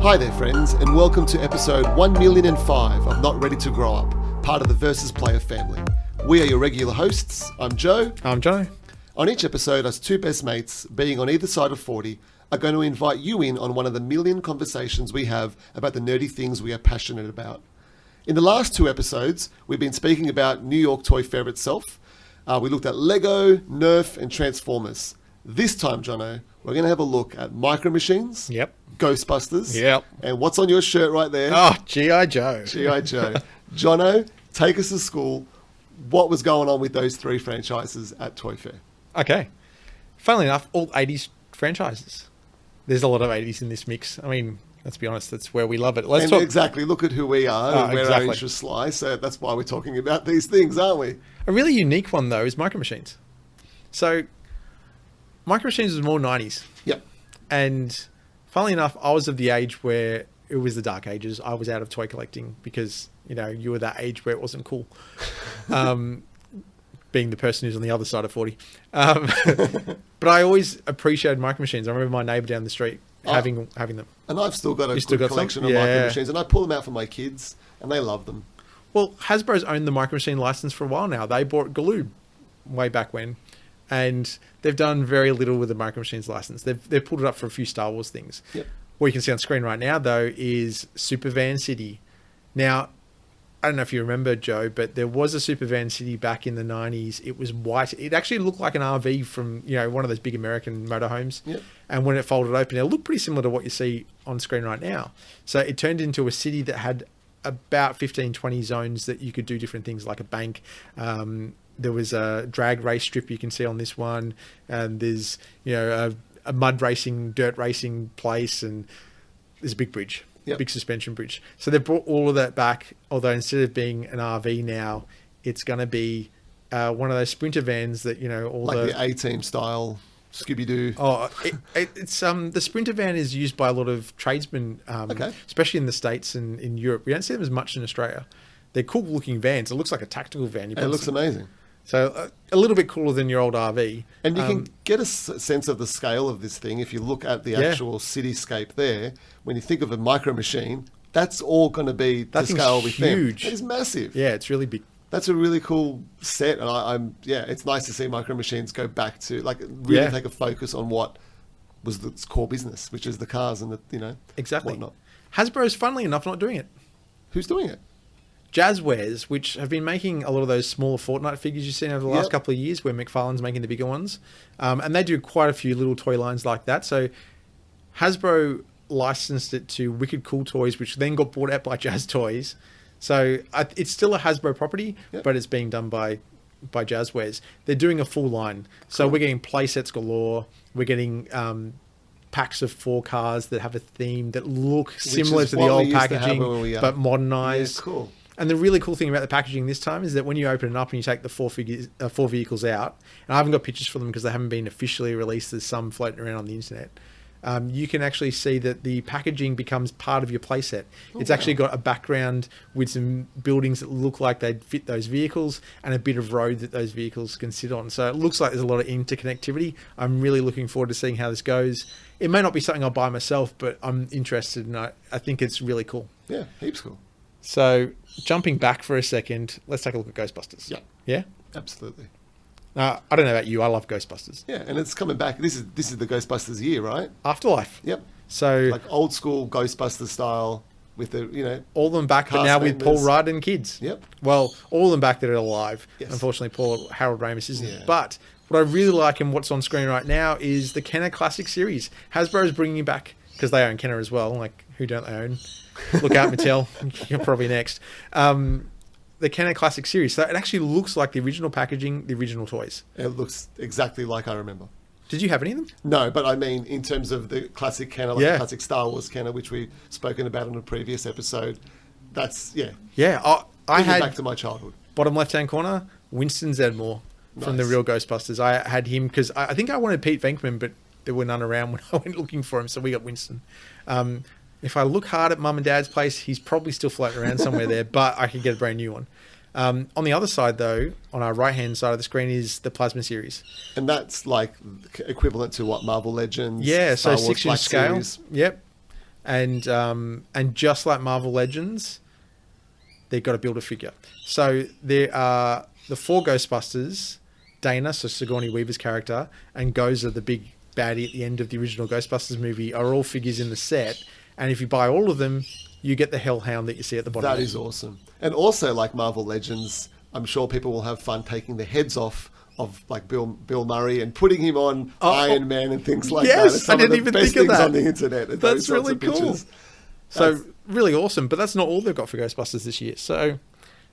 Hi there friends, and welcome to episode 1,005,005 of Not Ready to Grow Up, part of the Versus Player family. We are your regular hosts. I'm Joe. I'm Jono. On each episode, us two best mates, being on either side of 40, are going to invite you in on one of the million conversations we have about the nerdy things we are passionate about. In the last two episodes, we've been speaking about New York Toy Fair itself. We looked at Lego, Nerf, and Transformers. This time, Jono, we're going to have a look at Micro Machines, Yep. Ghostbusters, Yep. and what's on your shirt right there? Oh, G.I. Joe. G.I. Joe. Jono, take us to school. What was going on with those three franchises at Toy Fair? Okay. Funnily enough, all 80s franchises. There's a lot of 80s in this mix. I mean, let's be honest, that's where we love it. Let's talk. Exactly. Look at who we are and where exactly. our interests lie. So that's why we're talking about these things, aren't we? A really unique one, though, is Micro Machines. So, Micro Machines was more 90s. Yep. And funnily enough, I was of the age where it was the dark ages. I was out of toy collecting because, you know, you were that age where it wasn't cool. Being the person who's on the other side of 40. But I always appreciated Micro Machines. I remember my neighbour down the street having them. And I've still got a good collection of Micro Machines, and I pull them out for my kids, and they love them. Well, Hasbro's owned the Micro Machine license for a while now. They bought Galoob way back when, and they've done very little with the Micro Machines license. They've pulled it up for a few Star Wars things. Yep. What you can see on screen right now, though, is Super Van City. Now, I don't know if you remember, Joe, but there was a Super Van City back in the 90s. It was white. It actually looked like an RV from, you know, one of those big American motorhomes. Yep. And when it folded open, it looked pretty similar to what you see on screen right now. So it turned into a city that had about 15, 20 zones that you could do different things, like a bank. There was a drag race strip you can see on this one. And there's, you know, a mud racing, dirt racing place. And there's a big bridge. Yep. Big suspension bridge. So they've brought all of that back, although instead of being an RV now, it's going to be one of those sprinter vans that, you know, all like the A-Team style Scooby-Doo. Oh, it's the sprinter van is used by a lot of tradesmen, especially in the States and in Europe. We don't see them as much in Australia. They're cool looking vans. It looks like a tactical van. It looks amazing. So a little bit cooler than your old RV. And you can get a sense of the scale of this thing if you look at the actual cityscape there. When you think of a Micro Machine, that's all going to be the scale with them. Huge. It is massive. Yeah, it's really big. That's a really cool set. And it's nice to see Micro Machines go back to, like, really take a focus on what was its core business, which is the cars and the, you know, exactly. whatnot. Hasbro's, funnily enough, not doing it. Who's doing it? Jazzwares, which have been making a lot of those smaller Fortnite figures you've seen over the last couple of years, where McFarlane's making the bigger ones. And they do quite a few little toy lines like that. So Hasbro licensed it to Wicked Cool Toys, which then got bought out by Jazz Toys. So it's still a Hasbro property, but it's being done by Jazzwares. They're doing a full line. So we're getting play sets galore. We're getting packs of 4 cars that have a theme that look similar to the old packaging, but modernized. Yeah, cool. And the really cool thing about the packaging this time is that when you open it up and you take the 4 vehicles out, and I haven't got pictures for them because they haven't been officially released, there's some floating around on the internet, you can actually see that the packaging becomes part of your playset. It's actually got a background with some buildings that look like they'd fit those vehicles and a bit of road that those vehicles can sit on. So it looks like there's a lot of interconnectivity. I'm really looking forward to seeing how this goes. It may not be something I'll buy myself, but I'm interested and I think it's really cool. Yeah, heaps cool. So jumping back for a second, let's take a look at Ghostbusters. Yeah. Yeah? Absolutely. I don't know about you. I love Ghostbusters. Yeah, and it's coming back. This is the Ghostbusters year, right? Afterlife. Yep. So like old school Ghostbusters style with the, you know, all of them back, but now with Paul Rudd and kids. Yep. Well, all of them back that are alive. Yes. Unfortunately, Harold Ramis isn't. But what I really like and what's on screen right now is the Kenner Classic Series. Hasbro's bringing back, because they own Kenner as well. Like, who don't they own? Look out, Mattel. You're probably next. The Kenner Classic Series. So it actually looks like the original packaging, the original toys. It looks exactly like I remember. Did you have any of them? No, but I mean, in terms of the classic Kenner, like the classic Star Wars Kenner, which we've spoken about in a previous episode, that's, Yeah, I had... back to my childhood. Bottom left-hand corner, Winston Zedmore from the real Ghostbusters. I had him because I think I wanted Pete Venkman, but there were none around when I went looking for him, so we got Winston. If I look hard at Mum and Dad's place, he's probably still floating around somewhere there, but I could get a brand new one. On the other side, though, on our right-hand side of the screen is the Plasma series. And that's like equivalent to what, Marvel Legends? Yeah, Star so Wars 6-inch scale. Series. Yep. And just like Marvel Legends, they've got to build a figure. So there are the 4 Ghostbusters, Dana, so Sigourney Weaver's character, and Gozer, the big baddie at the end of the original Ghostbusters movie, are all figures in the set. And if you buy all of them, you get the Hellhound that you see at the bottom. That is awesome. And also, like Marvel Legends, I'm sure people will have fun taking the heads off of like Bill Murray and putting him on Iron Man and things like that. Yes, I didn't even think of that. On the internet. That's really cool. So really awesome. But that's not all they've got for Ghostbusters this year. So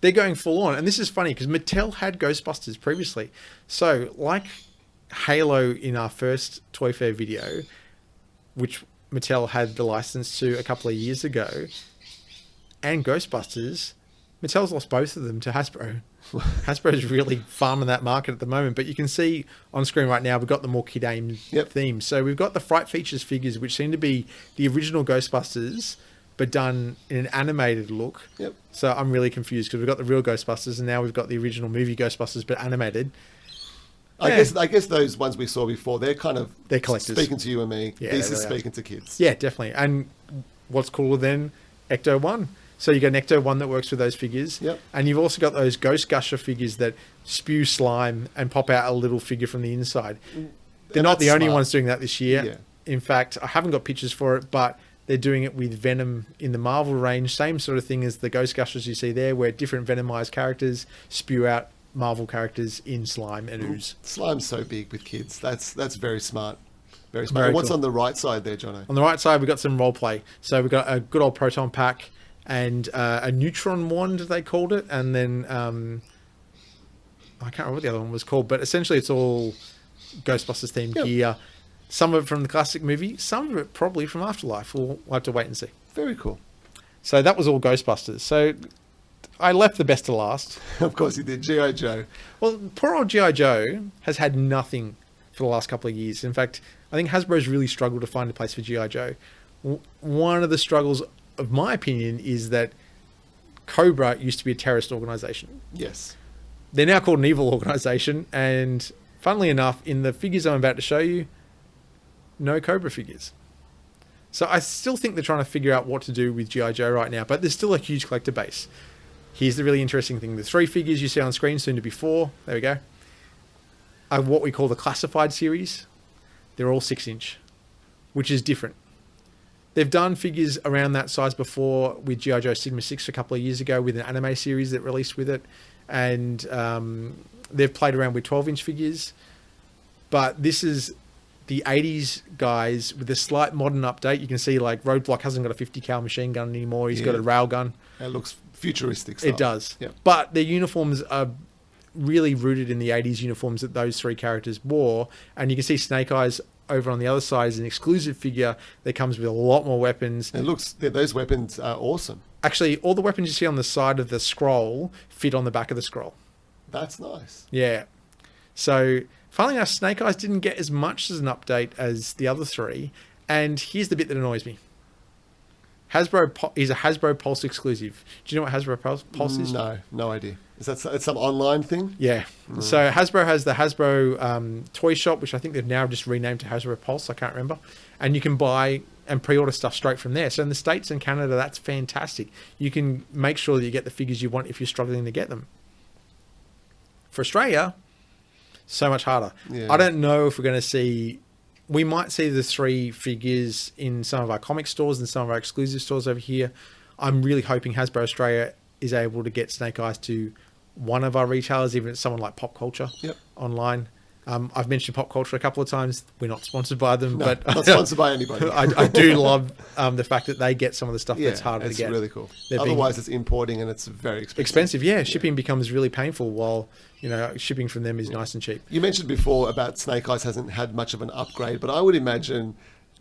they're going full on. And this is funny because Mattel had Ghostbusters previously. So like Halo in our first Toy Fair video, which Mattel had the license to a couple of years ago, and Ghostbusters, Mattel's lost both of them to Hasbro. Hasbro's really farming that market at the moment, but you can see on screen right now we've got the more kid-aimed theme. So we've got the Fright Features figures, which seem to be the original Ghostbusters, but done in an animated look. Yep. So I'm really confused because we've got the real Ghostbusters, and now we've got the original movie Ghostbusters, but animated. I guess those ones we saw before, they're collectors. Speaking to you and me. Yeah, these are speaking to kids. Yeah, definitely. And what's cooler than Ecto 1? So you got an Ecto 1 that works with those figures. Yep. And you've also got those Ghost Gusher figures that spew slime and pop out a little figure from the inside. They're not the only ones doing that this year. Yeah. In fact, I haven't got pictures for it, but they're doing it with Venom in the Marvel range. Same sort of thing as the Ghost Gushers you see there, where different Venomized characters spew out Marvel characters in slime and ooze. Slime's so big with kids. That's very smart. Very smart. What's on the right side there, Jono? On the right side, we've got some role play. So we've got a good old proton pack and a neutron wand, they called it. And then I can't remember what the other one was called, but essentially it's all Ghostbusters themed gear. Some of it from the classic movie, some of it probably from Afterlife. We'll have to wait and see. Very cool. So that was all Ghostbusters. So I left the best to last. Of course you did. G.I. Joe. Well, poor old G.I. Joe has had nothing for the last couple of years. In fact, I think Hasbro's really struggled to find a place for G.I. Joe. One of the struggles, of my opinion, is that Cobra used to be a terrorist organization. Yes. They're now called an evil organization. And funnily enough, in the figures I'm about to show you, no Cobra figures. So I still think they're trying to figure out what to do with G.I. Joe right now, but there's still a huge collector base. Here's the really interesting thing. The 3 figures you see on screen, soon to be 4, there we go, are what we call the classified series. They're all 6-inch, which is different. They've done figures around that size before with G.I. Joe Sigma 6 a couple of years ago with an anime series that released with it. And they've played around with 12-inch figures. But this is the 80s guys with a slight modern update. You can see like Roadblock hasn't got a 50 cal machine gun anymore. He's got a railgun. It looks futuristic stuff. It does. Yep. But their uniforms are really rooted in the 80s uniforms that those 3 characters wore. And you can see Snake Eyes over on the other side is an exclusive figure that comes with a lot more weapons. Those weapons are awesome. Actually, all the weapons you see on the side of the scroll fit on the back of the scroll. That's nice. Yeah. So, funnily enough, Snake Eyes didn't get as much as an update as the other 3. And here's the bit that annoys me. Hasbro is a Hasbro Pulse exclusive. Do you know what Hasbro Pulse is? No idea. Is that some online thing? Yeah. So Hasbro has the Hasbro toy shop, which I think they've now just renamed to Hasbro Pulse. I can't remember. And you can buy and pre-order stuff straight from there. So in the States and Canada, that's fantastic. You can make sure that you get the figures you want if you're struggling to get them. For Australia, so much harder. Yeah. I don't know if we're going to see... We might see the 3 figures in some of our comic stores and some of our exclusive stores over here. I'm really hoping Hasbro Australia is able to get Snake Eyes to one of our retailers, even if it's someone like Pop Culture online. I've mentioned Pop Culture a couple of times. We're not sponsored by them, but not sponsored by anybody. I do love the fact that they get some of the stuff that's harder to get. It's really cool. Otherwise, it's importing and it's very expensive. Shipping becomes really painful while shipping from them is nice and cheap. You mentioned before about Snake Eyes hasn't had much of an upgrade, but I would imagine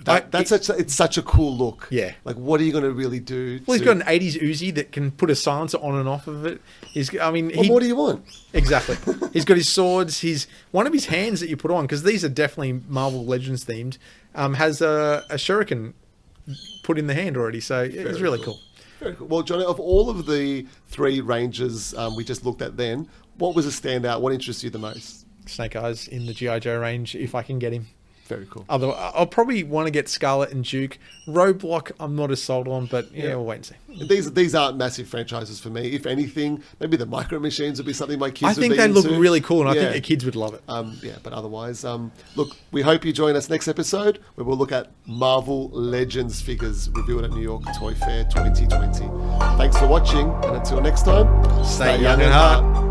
it's such a cool look. Yeah. Like, what are you going to really do? Well, he's got an 80s Uzi that can put a silencer on and off of it. What more do you want? Exactly. He's got his swords. One of his hands that you put on, because these are definitely Marvel Legends themed, has a shuriken put in the hand already. So it's really cool. Very cool. Well, Johnny, of all of the 3 ranges we just looked at then, what was a standout? What interests you the most? Snake Eyes in the G.I. Joe range, if I can get him. Very cool. Although I'll probably want to get Scarlet and Duke. Roadblock, I'm not as sold on, but we'll wait and see. These aren't massive franchises for me. If anything, maybe the Micro Machines would be something my kids I would think be they look into. really cool, and I think the kids would love it. But otherwise, look, we hope you join us next episode where we'll look at Marvel Legends figures revealed at New York Toy Fair 2020. Thanks for watching, and until next time, Stay young at heart.